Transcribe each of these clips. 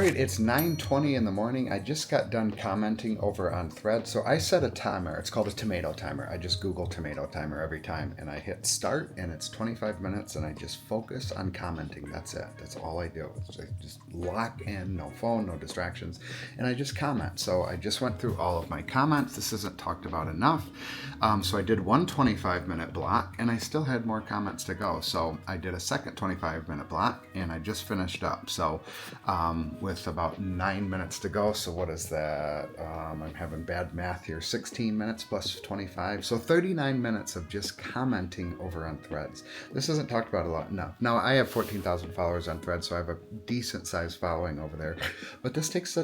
All right, it's 9:20 in the morning. I just got done commenting over on Thread. So I set a timer. It's called a tomato timer. I just Google tomato timer every time and I hit start and it's 25 minutes and I just focus on commenting. That's it. That's all I do. It's just lock in, no phone, no distractions, and I just comment. So I just went through all of my comments. This isn't talked about enough. So I did one 25-minute block and I still had more comments to go. So I did a second 25-minute block and I just finished up. So with about 9 minutes to go. So what is that? I'm having bad math here. 16 minutes plus 25. So 39 minutes of just commenting over on Threads. This isn't talked about a lot enough. Now I have 14,000 followers on Threads, so I have a decent sized following over there. But this takes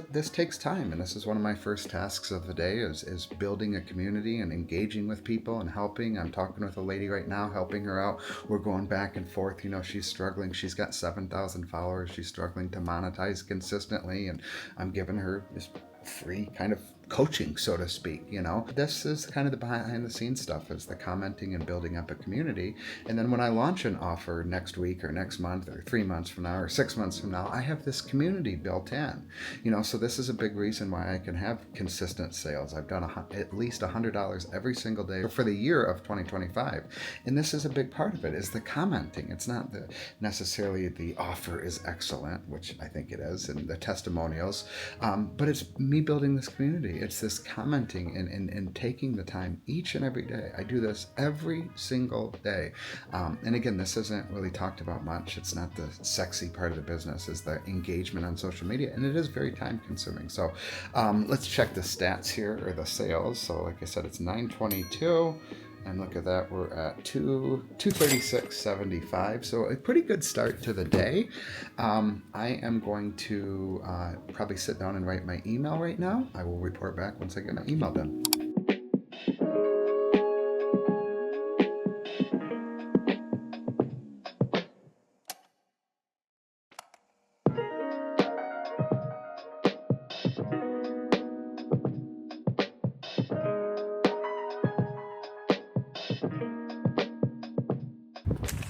time, and this is one of my first tasks of the day is building a community and engaging with people and helping. I'm talking with a lady right now, helping her out. We're going back and forth. You know, she's struggling. She's got 7,000 followers. She's struggling to monetize consistently, and I'm giving her this free kind of coaching, so to speak. You know, this is kind of the behind the scenes stuff, is the commenting and building up a community. And then when I launch an offer next week or next month or 3 months from now or 6 months from now, I have this community built in, you know. So this is a big reason why I can have consistent sales. I've done at least $100 every single day for the year of 2025, and this is a big part of it, is the commenting. It's not necessarily the offer is excellent, which I think it is, and the testimonials, but it's me building this community. It's this commenting and taking the time each and every day. I do this every single day. And again, this isn't really talked about much. It's not the sexy part of the business, is the engagement on social media. And it is very time consuming. So let's check the stats here, or the sales. So like I said, it's 922. And look at that, we're at 236.75. So a pretty good start to the day. I am going to probably sit down and write my email right now. I will report back once I get my email done.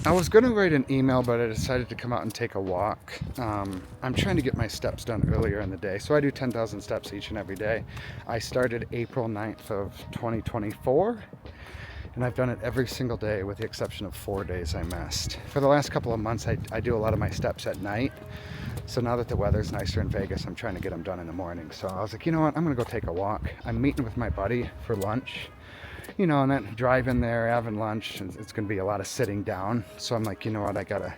I was going to write an email, but I decided to come out and take a walk. I'm trying to get my steps done earlier in the day. So I do 10,000 steps each and every day. I started April 9th of 2024, and I've done it every single day with the exception of 4 days I missed. For the last couple of months, I do a lot of my steps at night. So now that the weather's nicer in Vegas, I'm trying to get them done in the morning. So I was like, you know what, I'm going to go take a walk. I'm meeting with my buddy for lunch. You know, and then driving there, having lunch, and it's going to be a lot of sitting down. So I'm like, you know what, I gotta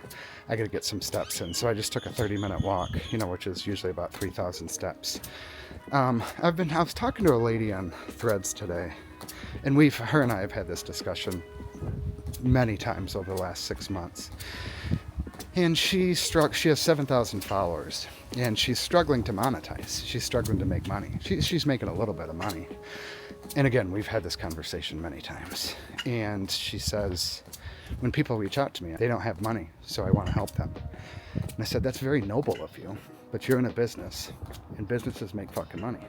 get some steps in. So I just took a 30-minute walk, you know, which is usually about 3,000 steps. I was talking to a lady on Threads today, and her and I have had this discussion many times over the last 6 months. And she has 7,000 followers, and she's struggling to monetize. She's struggling to make money. She's making a little bit of money. And again, we've had this conversation many times. And she says, when people reach out to me, they don't have money, so I want to help them. And I said, that's very noble of you, but you're in a business, and businesses make fucking money.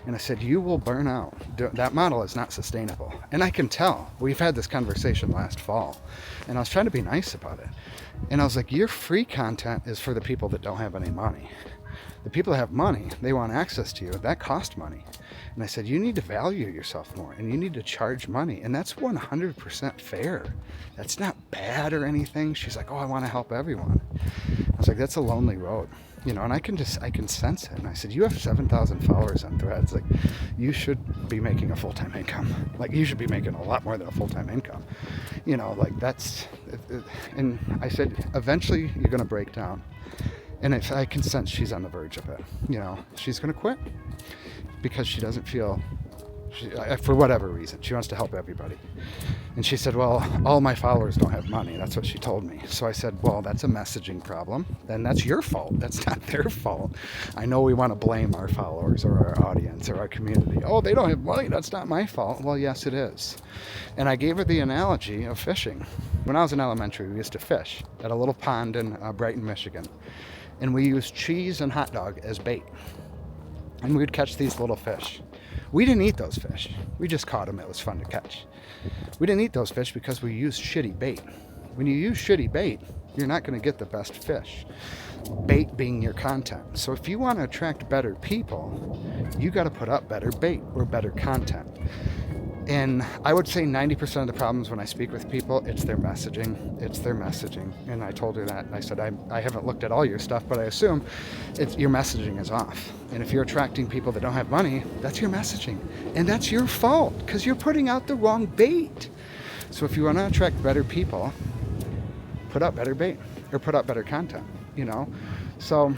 And I said, you will burn out. That model is not sustainable. And I can tell. We've had this conversation last fall, and I was trying to be nice about it. And I was like, your free content is for the people that don't have any money. The people that have money, they want access to you. That costs money. And I said, you need to value yourself more, and you need to charge money. And that's 100% fair. That's not bad or anything. She's like, oh, I want to help everyone. I was like, that's a lonely road. You know, and I can sense it. And I said, you have 7,000 followers on Threads. Like, you should be making a full-time income. Like, you should be making a lot more than a full-time income. You know, like and I said, eventually you're going to break down. And I can sense she's on the verge of it. You know, she's going to quit because she doesn't feel, for whatever reason, she wants to help everybody. And she said, well, all my followers don't have money. That's what she told me. So I said, well, that's a messaging problem. Then that's your fault. That's not their fault. I know we want to blame our followers or our audience or our community. Oh, they don't have money. That's not my fault. Well, yes, it is. And I gave her the analogy of fishing. When I was in elementary, we used to fish at a little pond in Brighton, Michigan. And we used cheese and hot dog as bait. And we'd catch these little fish. We didn't eat those fish. We just caught them. It was fun to catch. We didn't eat those fish because we used shitty bait. When you use shitty bait, you're not going to get the best fish. Bait being your content. So if you want to attract better people, you got to put up better bait or better content. And I would say 90% of the problems when I speak with people, it's their messaging. It's their messaging. And I told her that. And I said, I haven't looked at all your stuff, but I assume your messaging is off. And if you're attracting people that don't have money, that's your messaging. And that's your fault because you're putting out the wrong bait. So if you want to attract better people, put out better bait or put out better content, you know? So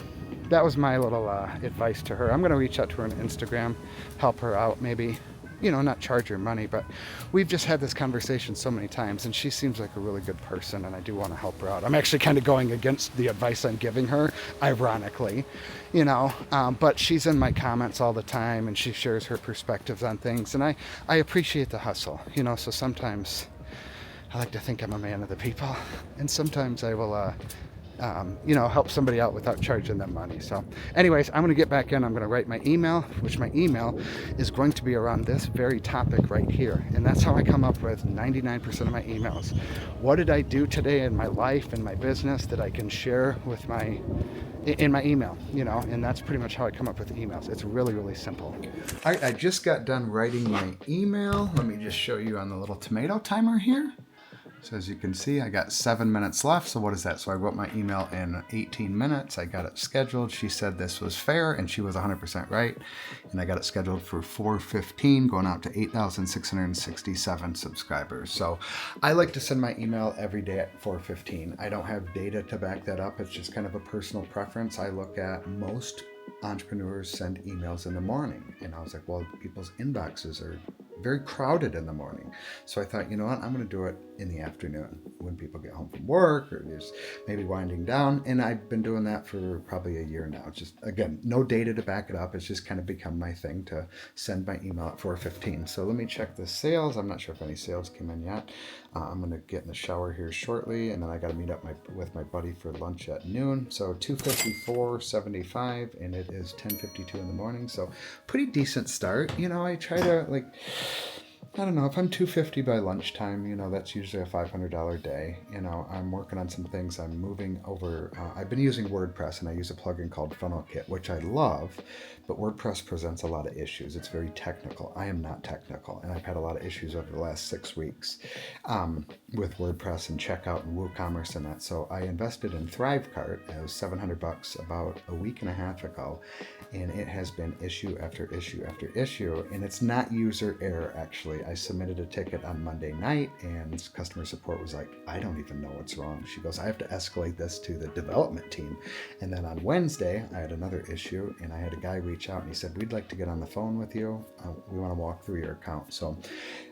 that was my little advice to her. I'm going to reach out to her on Instagram, help her out maybe. Not charge her money, but we've just had this conversation so many times, and she seems like a really good person, and I do want to help her out. I'm actually kind of going against the advice I'm giving her, ironically, but she's in my comments all the time, and she shares her perspectives on things, and I appreciate the hustle, so sometimes I like to think I'm a man of the people, and sometimes I will help somebody out without charging them money. So anyways, I'm going to get back in. I'm going to write my email, which my email is going to be around this very topic right here. And that's how I come up with 99% of my emails. What did I do today in my life and my business that I can share with in my email, and that's pretty much how I come up with emails. It's really, really simple. All right, I just got done writing my email. Let me just show you on the little tomato timer here. So as you can see, I got 7 minutes left. So what is that? So I wrote my email in 18 minutes. I got it scheduled. She said this was fair, and she was 100% right. And I got it scheduled for 4:15, going out to 8,667 subscribers. So I like to send my email every day at 4:15. I don't have data to back that up. It's just kind of a personal preference. I look at most entrepreneurs send emails in the morning. And I was like, well, people's inboxes are very crowded in the morning. So I thought, you know what, I'm going to do it in the afternoon when people get home from work or there's maybe winding down. And I've been doing that for probably a year now. It's just, again, no data to back it up. It's just kind of become my thing to send my email at 4:15. So let me check the sales. I'm not sure if any sales came in yet. I'm going to get in the shower here shortly. And then I got to meet up with my buddy for lunch at noon. So 254.75, and it is 10:52 in the morning. So pretty decent start. I try to I don't know, if I'm 250 by lunchtime, that's usually a $500 day. I'm working on some things. I'm moving over. I've been using WordPress, and I use a plugin called Funnel Kit, which I love, but WordPress presents a lot of issues. It's very technical. I am not technical, and I've had a lot of issues over the last 6 weeks with WordPress and checkout and WooCommerce and that. So I invested in Thrivecart. It was $700 about a week and a half ago, and it has been issue after issue after issue, and it's not user error, actually. I submitted a ticket on Monday night, and customer support was like, I don't even know what's wrong. She goes, I have to escalate this to the development team. And then on Wednesday, I had another issue, and I had a guy reach out, and he said, we'd like to get on the phone with you. We want to walk through your account. So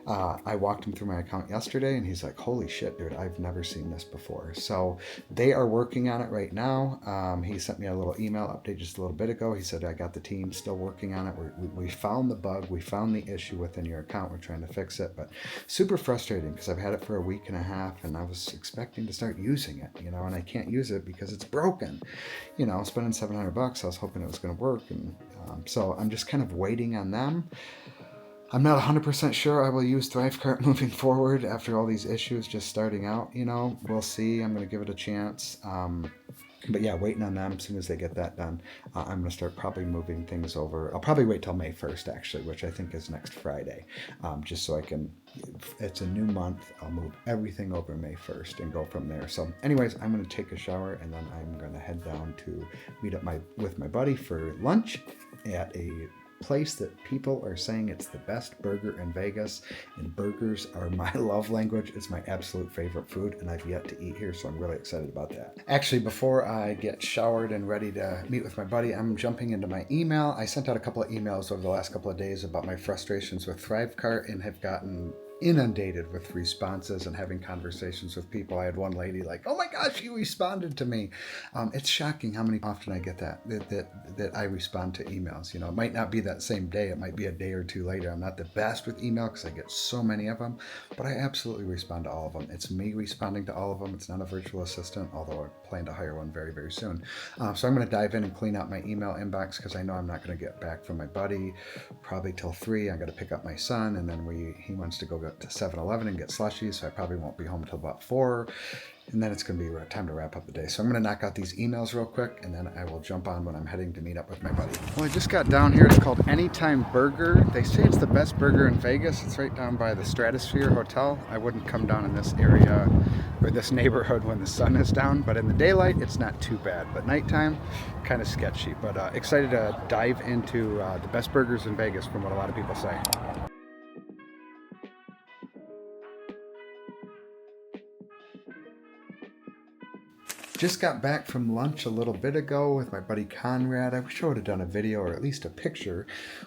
I walked him through my account yesterday, and he's like, holy shit, dude, I've never seen this before. So they are working on it right now. He sent me a little email update just a little bit ago. He said, I got the team still working on it. We found the bug. We found the issue within your account. We're trying to fix it, but super frustrating because I've had it for a week and a half, and I was expecting to start using it, and I can't use it because it's broken. Spending $700, I was hoping it was going to work, and so I'm just kind of waiting on them. I'm not 100% sure I will use Thrivecart moving forward after all these issues just starting out. We'll see. I'm going to give it a chance. But yeah, waiting on them. As soon as they get that done, I'm going to start probably moving things over. I'll probably wait till May 1st, actually, which I think is next Friday, just so I can, it's a new month, I'll move everything over May 1st and go from there. So anyways, I'm going to take a shower, and then I'm going to head down to meet up with my buddy for lunch at a place that people are saying it's the best burger in Vegas, and burgers are my love language. It's my absolute favorite food, and I've yet to eat here, so I'm really excited about that. Actually, before I get showered and ready to meet with my buddy, I'm jumping into my email. I sent out a couple of emails over the last couple of days about my frustrations with Thrivecart, and have gotten inundated with responses and having conversations with people. I had one lady like, oh my gosh, you responded to me. It's shocking how many often I get that I respond to emails. It might not be that same day. It might be a day or two later. I'm not the best with email because I get so many of them, but I absolutely respond to all of them. It's me responding to all of them. It's not a virtual assistant, although I plan to hire one very, very soon. So I'm going to dive in and clean out my email inbox because I know I'm not going to get back from my buddy probably till 3. I got to pick up my son, and then he wants to go to 7-Eleven and get slushies, so I probably won't be home till about 4. and then it's going to be time to wrap up the day. So I'm going to knock out these emails real quick, and then I will jump on when I'm heading to meet up with my buddy. Well, I just got down here. It's called Anytime Burger. They say it's the best burger in Vegas. It's right down by the Stratosphere Hotel. I wouldn't come down in this area or this neighborhood when the sun is down, but in the daylight, it's not too bad. But nighttime, kind of sketchy. But excited to dive into the best burgers in Vegas from what a lot of people say. Just got back from lunch a little bit ago with my buddy Conrad. I wish I would have done a video or at least a picture.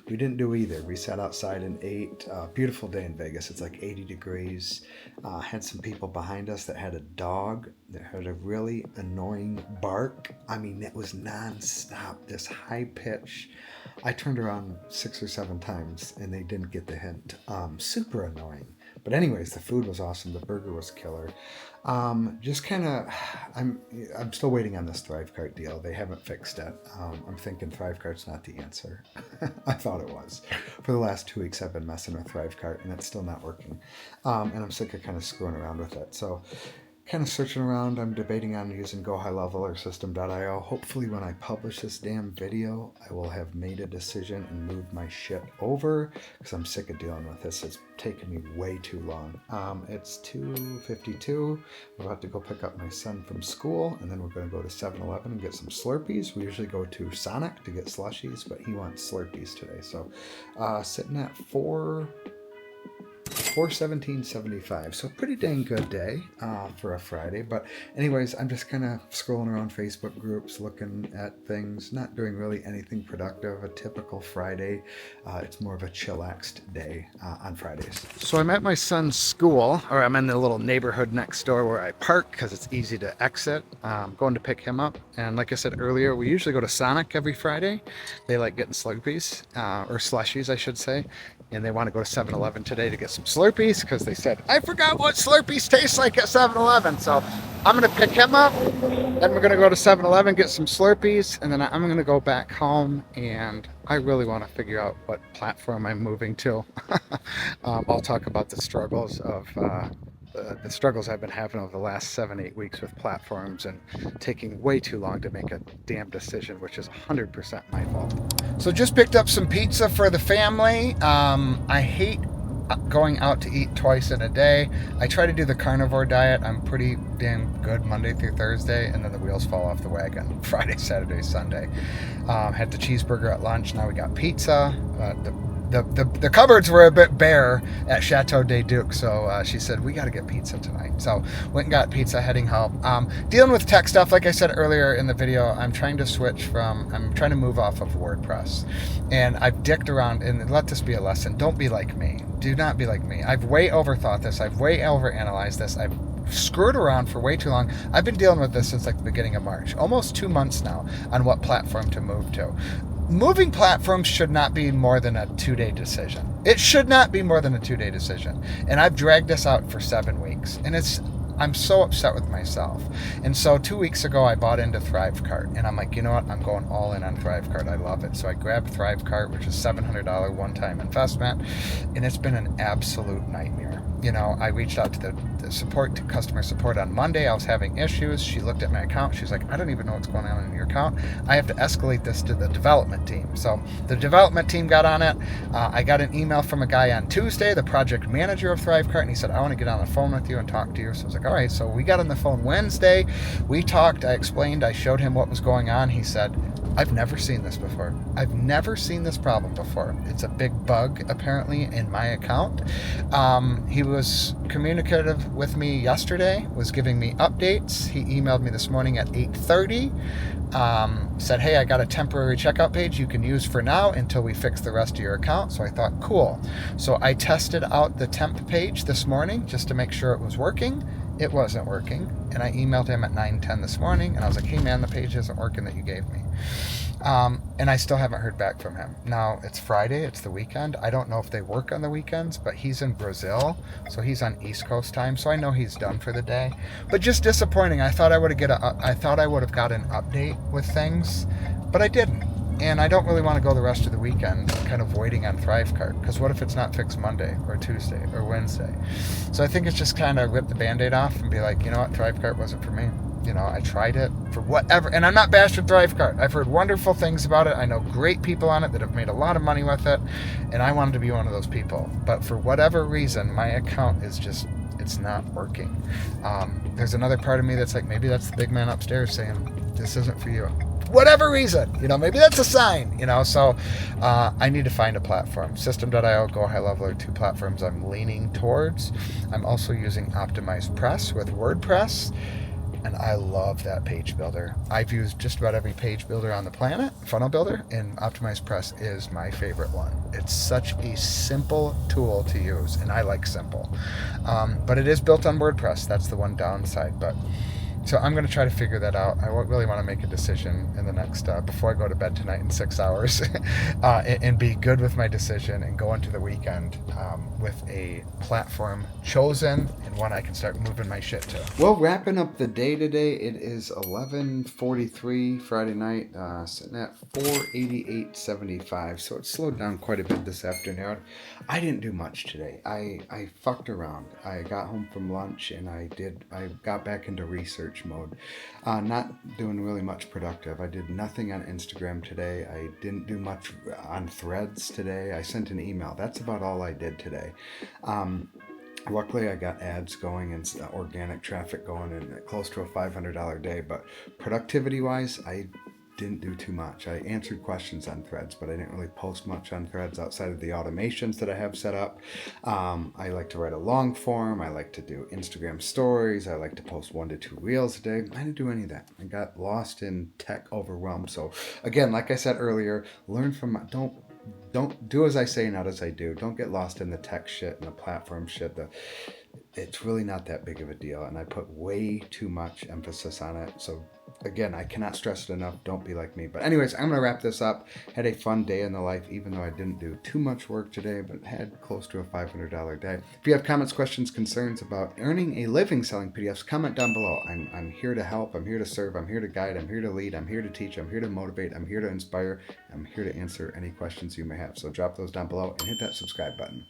We didn't do either. We sat outside and ate. Beautiful day in Vegas. It's like 80 degrees. Had some people behind us that had a dog that had a really annoying bark. I mean, it was nonstop, this high pitch. I turned around 6 or 7 times and they didn't get the hint. Super annoying. But anyways, the food was awesome. The burger was killer. Just kind of, I'm still waiting on this Thrivecart deal. They haven't fixed it. I'm thinking Thrivecart's not the answer. I thought it was. For the last 2 weeks, I've been messing with Thrivecart, and it's still not working. And I'm sick of kind of screwing around with it. So kind of searching around. I'm debating on using Go High Level or System.io. Hopefully when I publish this damn video, I will have made a decision and moved my shit over, because I'm sick of dealing with this. It's taken me way too long. It's 2:52. I'm about to go pick up my son from school, and then we're going to go to 7-Eleven and get some Slurpees. We usually go to Sonic to get slushies, but he wants Slurpees today. So sitting at 417.75, so pretty dang good day for a Friday. But anyways, I'm just kind of scrolling around Facebook groups, looking at things, not doing really anything productive. A typical Friday. It's more of a chillaxed day on Fridays. So I'm at my son's school, or I'm in the little neighborhood next door where I park because it's easy to exit. Going to pick him up, and like I said earlier, we usually go to Sonic every Friday. They like getting Slurpees, or slushies I should say, and they want to go to 7-Eleven today to get some Slurpees because they said, I forgot what Slurpees taste like at 7-Eleven. So I'm going to pick him up, then we're going to go to 7-Eleven, get some Slurpees, and then I'm going to go back home, and I really want to figure out what platform I'm moving to. I'll talk about the struggles of the struggles I've been having over the last 7-8 weeks with platforms and taking way too long to make a damn decision, which is 100% my fault. So just picked up some pizza for the family. I hate going out to eat twice in a day. I try to do the carnivore diet. I'm pretty damn good Monday through Thursday, and then the wheels fall off the wagon Friday, Saturday, Sunday. Had the cheeseburger at lunch. Now we got pizza. The cupboards were a bit bare at Chateau de Duc, so she said, we got to get pizza tonight. So went and got pizza, heading home. Dealing with tech stuff, like I said earlier in the video, I'm trying to move off of WordPress. And I've dicked around, and let this be a lesson. Don't be like me. Do not be like me. I've way overthought this. I've way overanalyzed this. I've screwed around for way too long. I've been dealing with this since like the beginning of March, almost 2 months now, on what platform to move to. Moving platforms should not be more than a 2-day decision. It should not be more than a 2-day decision. And I've dragged this out for 7 weeks. And I'm so upset with myself. And so 2 weeks ago, I bought into Thrivecart. And I'm like, you know what? I'm going all in on Thrivecart. I love it. So I grabbed Thrivecart, which is $700 one-time investment. And it's been an absolute nightmare. You know, I reached out to the customer support on Monday. I was having issues. She looked at my account. She's like, I don't even know what's going on in your account. I have to escalate this to the development team. So the development team got on it. I got an email from a guy on Tuesday, the project manager of Thrivecart, and he said, I want to get on the phone with you and talk to you. So I was like, all right. So we got on the phone Wednesday. We talked. I explained. I showed him what was going on. He said, I've never seen this before. I've never seen this problem before. It's a big bug, apparently, in my account. He was communicative with me yesterday, was giving me updates. He emailed me this morning at 8:30, said, hey, I got a temporary checkout page you can use for now until we fix the rest of your account. So I thought, cool. So I tested out the temp page this morning just to make sure it was working. It wasn't working. And I emailed him at 9:10 this morning, and I was like, hey man, the page isn't working that you gave me. And I still haven't heard back from him. Now, it's Friday, it's the weekend. I don't know if they work on the weekends, but he's in Brazil, so he's on East Coast time, so I know he's done for the day. But just disappointing. I thought I would have got an update with things, but I didn't. And I don't really want to go the rest of the weekend kind of waiting on Thrivecart, because what if it's not fixed Monday or Tuesday or Wednesday? So I think it's just kind of rip the Band-Aid off and be like, you know what, Thrivecart wasn't for me. You know, I tried it for whatever, and I'm not bashed with Thrivecart. I've heard wonderful things about it. I know great people on it that have made a lot of money with it, and I wanted to be one of those people. But for whatever reason, my account is just, it's not working. There's another part of me that's like, maybe that's the big man upstairs saying, this isn't for you. Whatever reason, you know, maybe that's a sign, you know. So I need to find a platform. System.io, Go High Level are two platforms I'm leaning towards. I'm also using Optimized Press with WordPress, and I love that page builder. I've used just about every page builder on the planet, funnel builder, and Optimized Press is my favorite one. It's such a simple tool to use, and I like simple. But it is built on WordPress. That's the one downside. But so I'm going to try to figure that out. I really want to make a decision in the next, before I go to bed tonight in 6 hours, and be good with my decision and go into the weekend with a platform chosen and one I can start moving my shit to. Well, wrapping up the day today, it is 11:43 Friday night, sitting at 488.75. So it slowed down quite a bit this afternoon. I didn't do much today. I fucked around. I got home from lunch and I got back into research mode. Not doing really much productive. I did nothing on Instagram today. I didn't do much on Threads today. I sent an email. That's about all I did today. Luckily, I got ads going and organic traffic going, and close to a $500 day. But productivity-wise, I didn't do too much. I answered questions on Threads, but I didn't really post much on Threads outside of the automations that I have set up. I like to write a long form. I like to do Instagram stories. I like to post 1 to 2 reels a day. I didn't do any of that. I got lost in tech overwhelm. So again, like I said earlier, learn from, don't do as I say, not as I do. Don't get lost in the tech shit and the platform shit. It's really not that big of a deal, and I put way too much emphasis on it. So again, I cannot stress it enough. Don't be like me. But anyways, I'm going to wrap this up. Had a fun day in the life, even though I didn't do too much work today, but had close to a $500 day. If you have comments, questions, concerns about earning a living selling PDFs, comment down below. I'm here to help. I'm here to serve. I'm here to guide. I'm here to lead. I'm here to teach. I'm here to motivate. I'm here to inspire. I'm here to answer any questions you may have. So drop those down below and hit that subscribe button.